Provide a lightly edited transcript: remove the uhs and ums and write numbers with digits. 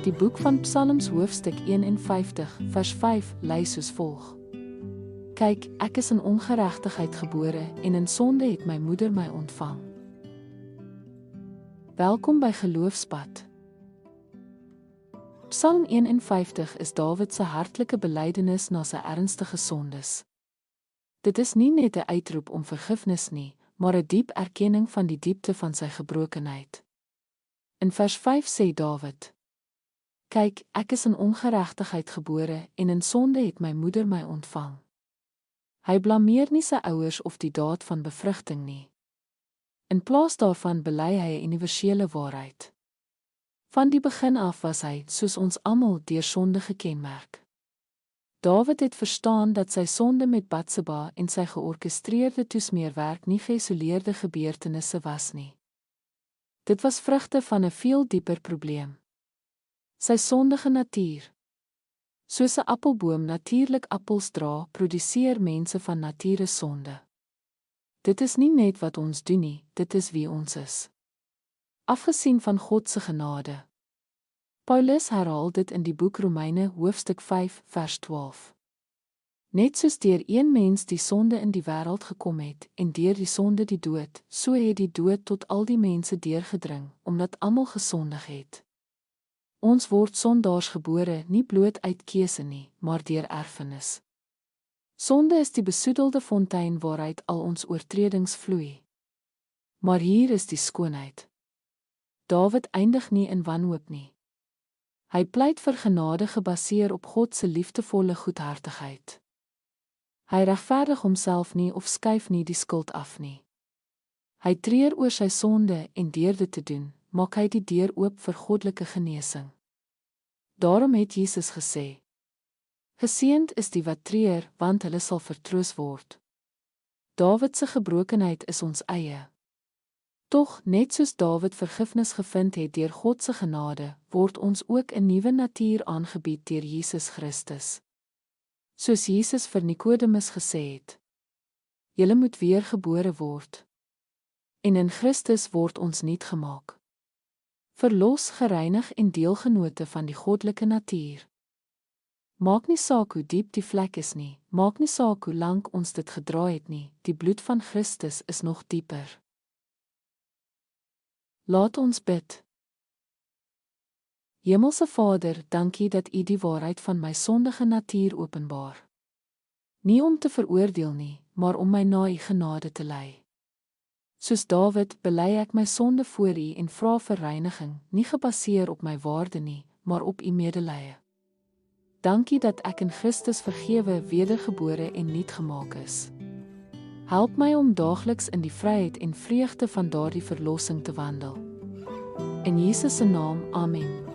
Die boek van Psalms hoofstuk 51 vers 5 lei soos volg. Kyk, ek is in ongeregtigheid gebore en in sonde het my moeder my ontvang. Welkom by Geloofspad. Psalm 51 is Dawid se hartlike belydenis na sy ernstige sondes. Dit is nie net 'n uitroep om vergifnis nie, maar 'n diep erkenning van die diepte van sy gebrokenheid. In vers 5 sê Dawid: Kyk, ek is in ongeregtigheid gebore en in sonde het my moeder my ontvang. Hy blameer nie sy ouers of die daad van bevrugting nie. In plaas daarvan bely hy 'n universele waarheid. Van die begin af was hy, soos ons almal, deur sonde gekenmerk. Dawid het verstaan dat sy sonde met Batseba en sy georkestreerde toesmeerwerk nie geïsoleerde gebeurtenisse was nie. Dit was vrugte van 'n veel dieper probleem. Sy sondige natuur. Soos 'n appelboom natuurlik appels dra, produseer mense van nature sonde. Dit is nie net wat ons doen nie, dit is wie ons is. Afgesien van God se genade. Paulus herhaal dit in die boek Romeine hoofstuk 5 vers 12. Net soos deur een mens die sonde in die wêreld gekom het en deur die sonde die dood, so het die dood tot al die mense deurgedring, omdat almal gesondig het. Ons word sondaars gebore nie bloot uit keuse nie, maar deur erfenis. Sonde is die besoedelde fontein waaruit al ons oortredings vloei. Maar hier is die skoonheid. Dawid eindig nie in wanhoop nie. Hy pleit vir genade gebaseer op God se liefdevolle goedhartigheid. Hy regverdig homself nie of skuif nie die skuld af nie. Hy treur oor sy sonde en deur dit te doen, maak hy die deur oop vir goddelike genesing. Daarom het Jesus gesê: Geseënd is die wat treur, want hulle sal vertroos word. Dawid se gebrokenheid is ons eie. Tog, net soos Dawid vergifnis gevind het deur God se genade, word ons ook 'n nuwe natuur aangebied deur Jesus Christus. Soos Jesus vir Nikodemus gesê het: Julle moet weer gebore word. En in Christus word ons nuut gemaak. Verlos, gereinig en deelgenote van die goddelike natuur. Maak nie saak hoe diep die vlek is nie, maak nie saak hoe lank ons dit gedra het nie, die bloed van Christus is nog dieper. Laat ons bid. Hemelse Vader, dankie dat U die waarheid van my sondige natuur openbaar. Nie om te veroordeel nie, maar om my na U genade te lei. Soos Dawid bely ek my sonde voor U en vra vir reiniging, nie gebaseer op my waarde nie, maar op U medelee. Dankie dat ek in Christus vergewe, wedergebore en nuut gemaak is. Help my om daagliks in die vryheid en vreugde van daardie verlossing te wandel. In Jesus se naam, amen.